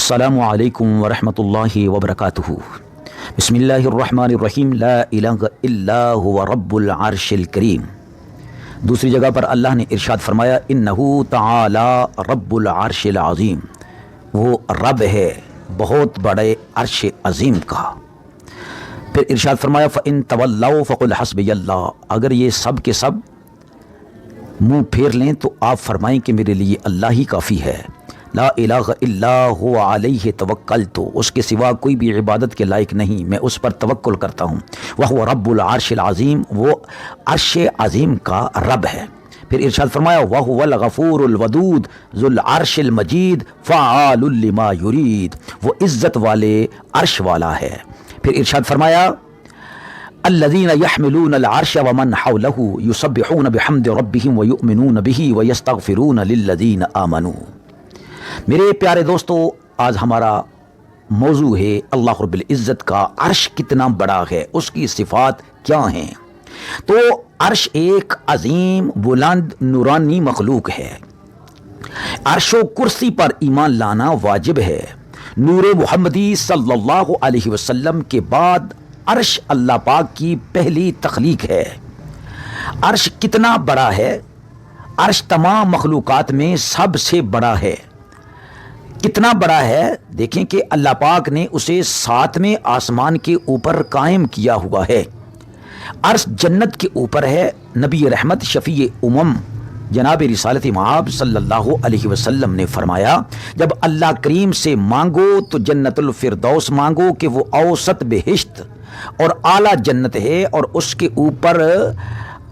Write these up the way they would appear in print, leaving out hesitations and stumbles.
अस्सलामु अलैकुम वरहमतुल्लाहि वबरकातुहू। बिस्मिल्लाहिर्रहमानिर्रहीम। ला इलाहा इल्ला हुवा रब्बुल अर्शिल करीम। दूसरी जगह पर अल्लाह ने इरशाद फरमाया, इन्नहू तआला रब्बुल अर्शिल अज़ीम, वो रब है बहुत बड़े अर्श अज़ीम का। फिर इरशाद फरमाया, फ़इन तवल्लौ फ़क़ुल हस्बियल्लाह, अगर ये सब के सब मुँह फेर लें तो आप फरमाएं कि मेरे लिए अल्लाह ही काफ़ी है। ला इलाहा इल्ला हुवा अलैहि तवक्कलतु, उसके सिवा कोई भी इबादत के लायक नहीं, मैं उस पर तवक्कुल करता हूँ। वह रब्बुल अर्शिल अज़ीम, वो अर्श अज़ीम का रब है। फिर इरशाद फरमाया, वहुवल गफूरुल वदूद ज़ुल अर्शिल मजीद फ़आलुल लिमा युरीद, वो इज़्ज़त वाले अर्श वाला है। फिर इरशाद फरमाया, अल्लज़ीना यहमिलूनल अर्श व मन हौलहु युसब्बिहून बिहम्दि रब्बिहिम व युमिनून बिही व यस्तगफिरून लिल्लज़ीना आमनू। मेरे प्यारे दोस्तों, आज हमारा मौजू है अल्लाह रब्बुल इज़्ज़त का अर्श कितना बड़ा है, उसकी सिफ़ात क्या हैं। तो अर्श एक अजीम बुलंद नूरानी मखलूक है। अर्शो कुर्सी पर ईमान लाना वाजिब है। नूर मुहम्मदी सल्लल्लाहु अलैहि वसल्लम के बाद अर्श अल्लाह पाक की पहली तख्लीक है। अर्श कितना बड़ा है? अर्श तमाम मखलूकात में सबसे बड़ा है। कितना बड़ा है? देखें कि अल्लाह पाक ने उसे सातवें आसमान के ऊपर कायम किया हुआ है। अर्श जन्नत के ऊपर है। नबी रहमत शफ़ी उमम जनाब रिसालत मआब सल्लल्लाहु अलैहि वसल्लम ने फरमाया, जब अल्लाह करीम से मांगो तो जन्नतुल फिरदौस मांगो कि वो औसत बेहिश्त और आला जन्नत है और उसके ऊपर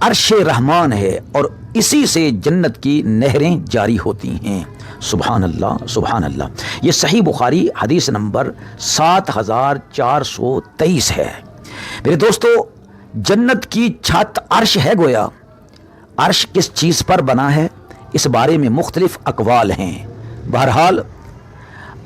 अर्श रहमान है और इसी से जन्नत की नहरें जारी होती हैं। सुभान अल्लाह, सुभान अल्लाह। ये सही बुखारी हदीस नंबर 7423 है। मेरे दोस्तों, जन्नत की छत अर्श है गोया। अर्श किस चीज़ पर बना है, इस बारे में मुख्तलिफ अकवाल हैं। बहरहाल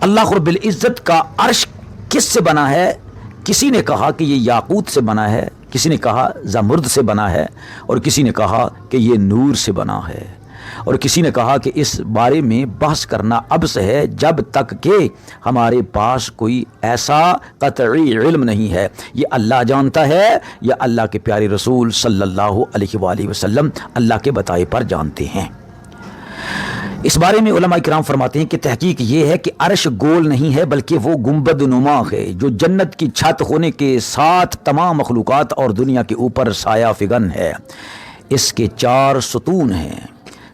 अल्लाह रब्बुल इज़्ज़त का अर्श किस से बना है? किसी ने कहा कि ये याकूत से बना है, किसी ने कहा ज़मुर्द से बना है और किसी ने कहा कि ये नूर से बना है और किसी ने कहा कि इस बारे में बहस करना अब से है जब तक कि हमारे पास कोई ऐसा क़तई इल्म नहीं है। ये अल्लाह जानता है या अल्लाह के प्यारे रसूल सल्लल्लाहु अलैहि वसल्लम अल्लाह के बताए पर जानते हैं। इस बारे में उलमा किराम फरमाते हैं कि तहकीक ये है कि अर्श गोल नहीं है बल्कि वो गुंबद नुमा है जो जन्नत की छत होने के साथ तमाम मखलूक़ात और दुनिया के ऊपर साया फिगन है। इसके 4 सतून हैं।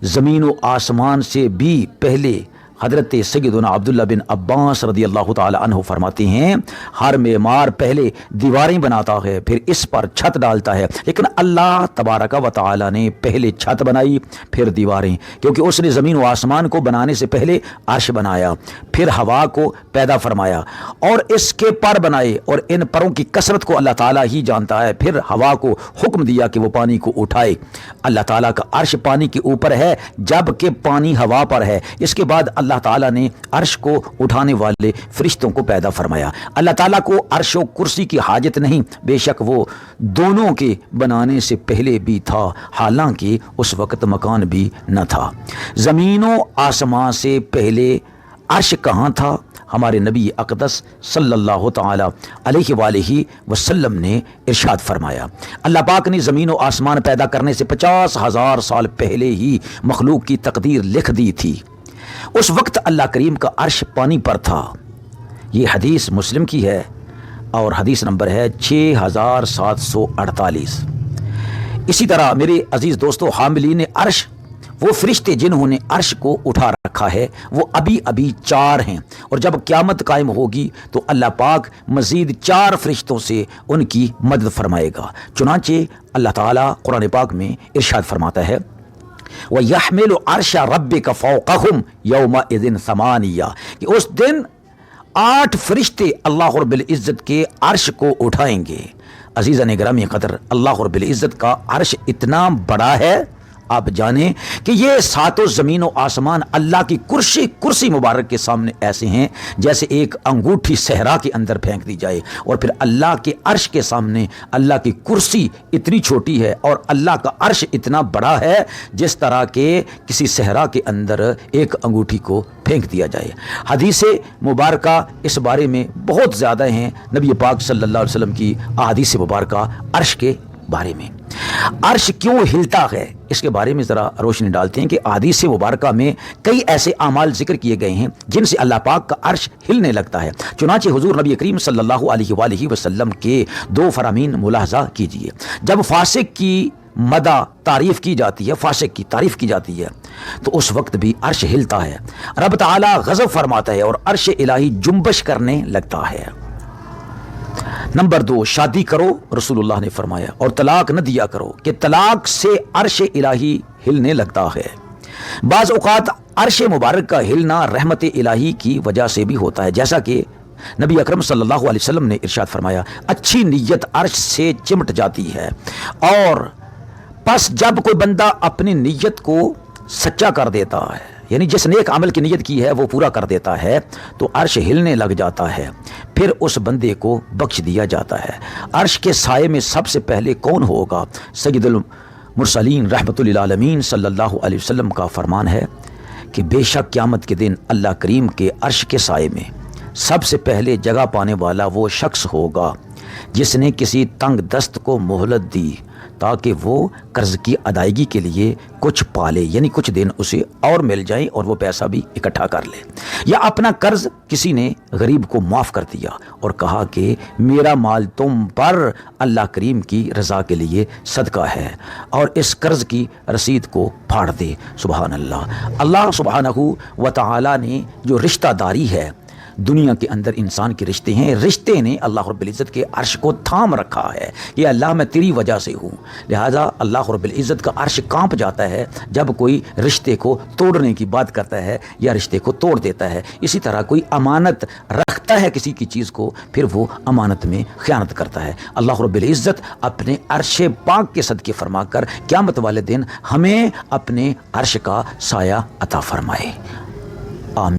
ज़मीन व आसमान से भी पहले हज़रत सैयदना अब्दुल्ला बिन अब्बास रज़ियल्लाहु ताला अन्हु फरमाते हैं, हर मेमार पहले दीवारें बनाता है फिर इस पर छत डालता है, लेकिन अल्लाह तबारक व तआला ने पहले छत बनाई फिर दीवारें, क्योंकि उसने ज़मीन व आसमान को बनाने से पहले अर्श बनाया, फिर हवा को पैदा फरमाया और इसके पर बनाए और इन परों की कसरत को अल्लाह ताला ही जानता है। फिर हवा को हुक्म दिया कि वो पानी को उठाए। अल्लाह ताला का अर्श पानी के ऊपर है जबकि पानी हवा पर है। इसके बाद अल्लाह ताला ने अर्श को उठाने वाले फरिश्तों को पैदा फरमाया। अल्लाह ताला को अर्श और कुर्सी की हाजत नहीं, बेशक वो दोनों के बनाने से पहले भी था, हालांकि उस वक्त मकान भी न था। ज़मीनों आसमां से पहले अर्श कहाँ था? हमारे नबी अक़दस सल्लल्लाहु ताला अलैहि वसल्लम ने इरशाद फरमाया, अल्लाह पाक ने ज़मीन और आसमान पैदा करने से 50,000 साल पहले ही मखलूक की तकदीर लिख दी थी। उस वक्त अल्लाह करीम का अर्श पानी पर था। ये हदीस मुस्लिम की है और हदीस नंबर है 6748। इसी तरह मेरे अजीज़ दोस्तों, हामिलीन अर्श, वो फरिश्ते जिन्होंने अर्श को उठा रखा है, वो अभी अभी 4 हैं और जब क़यामत कायम होगी तो अल्लाह पाक मज़ीद 4 फरिश्तों से उनकी मदद फरमाएगा। चुनांचे अल्लाह ताला कुरान पाक में इरशाद फरमाता है, व यहमिलु अर्श रब्बिका फौक़हुम यौमइज़िन समानिया, कि उस दिन 8 फरिश्ते अल्लाह रब्बुल इज़्ज़त के अर्श को उठाएंगे। अज़ीज़ान गिरामी क़दर, अल्लाह रब्बुल इज़्ज़त का अर्श इतना बड़ा है, آپ جانیں کہ یہ ساتوں زمین و آسمان اللہ کی کرسی مبارک کے سامنے ایسے ہیں جیسے ایک انگوٹھی صحرا کے اندر پھینک دی جائے، اور پھر اللہ کے عرش کے سامنے اللہ کی کرسی اتنی چھوٹی ہے اور اللہ کا عرش اتنا بڑا ہے جس طرح کہ کسی صحرا کے اندر ایک انگوٹھی کو پھینک دیا جائے۔ حدیث مبارکہ اس بارے میں بہت زیادہ ہیں، نبی پاک صلی اللہ علیہ وسلم کی احادیث مبارکہ عرش کے بارے میں۔ عرش کیوں ہلتا ہے اس کے بارے میں ذرا روشنی ڈالتے ہیں کہ احادیث مبارکہ میں کئی ایسے اعمال ذکر کیے گئے ہیں جن سے اللہ پاک کا عرش ہلنے لگتا ہے۔ چنانچہ حضور نبی کریم صلی اللہ علیہ وآلہ وسلم کے دو فرامین ملاحظہ کیجئے۔ جب فاسق کی مدح تعریف کی جاتی ہے، فاسق کی تعریف کی جاتی ہے، تو اس وقت بھی عرش ہلتا ہے، رب تعالی غضب فرماتا ہے اور عرش الہی جنبش کرنے لگتا ہے۔ نمبر 2، شادی کرو، رسول اللہ نے فرمایا، اور طلاق نہ دیا کرو کہ طلاق سے عرش الہی ہلنے لگتا ہے۔ بعض اوقات عرش مبارک کا ہلنا رحمت الہی کی وجہ سے بھی ہوتا ہے، جیسا کہ نبی اکرم صلی اللہ علیہ وسلم نے ارشاد فرمایا، اچھی نیت عرش سے چمٹ جاتی ہے، اور پس جب کوئی بندہ اپنی نیت کو سچا کر دیتا ہے، یعنی جس نیک عمل کی نیت کی ہے وہ پورا کر دیتا ہے، تو عرش ہلنے لگ جاتا ہے، پھر اس بندے کو بخش دیا جاتا ہے۔ عرش کے سائے میں سب سے پہلے کون ہوگا؟ سید المرسلین رحمت للعالمین صلی اللہ علیہ وسلم کا فرمان ہے کہ بے شک قیامت کے دن اللہ کریم کے عرش کے سائے میں سب سے پہلے جگہ پانے والا وہ شخص ہوگا جس نے کسی تنگ دست کو مہلت دی تاکہ وہ قرض کی ادائیگی کے لیے کچھ پالے، یعنی کچھ دن اسے اور مل جائیں اور وہ پیسہ بھی اکٹھا کر لے، یا اپنا قرض کسی نے غریب کو معاف کر دیا اور کہا کہ میرا مال تم پر اللہ کریم کی رضا کے لیے صدقہ ہے، اور اس قرض کی رسید کو پھاڑ دے۔ سبحان اللہ۔ اللہ سبحانہ و تعالی نے جو رشتہ داری ہے دنیا کے اندر انسان کے رشتے ہیں، رشتے نے اللہ رب العزت کے عرش کو تھام رکھا ہے کہ اللہ میں تیری وجہ سے ہوں، لہٰذا اللہ رب العزت کا عرش کانپ جاتا ہے جب کوئی رشتے کو توڑنے کی بات کرتا ہے یا رشتے کو توڑ دیتا ہے۔ اسی طرح کوئی امانت رکھتا ہے کسی کی چیز کو، پھر وہ امانت میں خیانت کرتا ہے۔ اللہ رب العزت اپنے عرش پاک کے صدقے فرما کر قیامت والے دن ہمیں اپنے عرش کا سایہ عطا فرمائے۔ آمین۔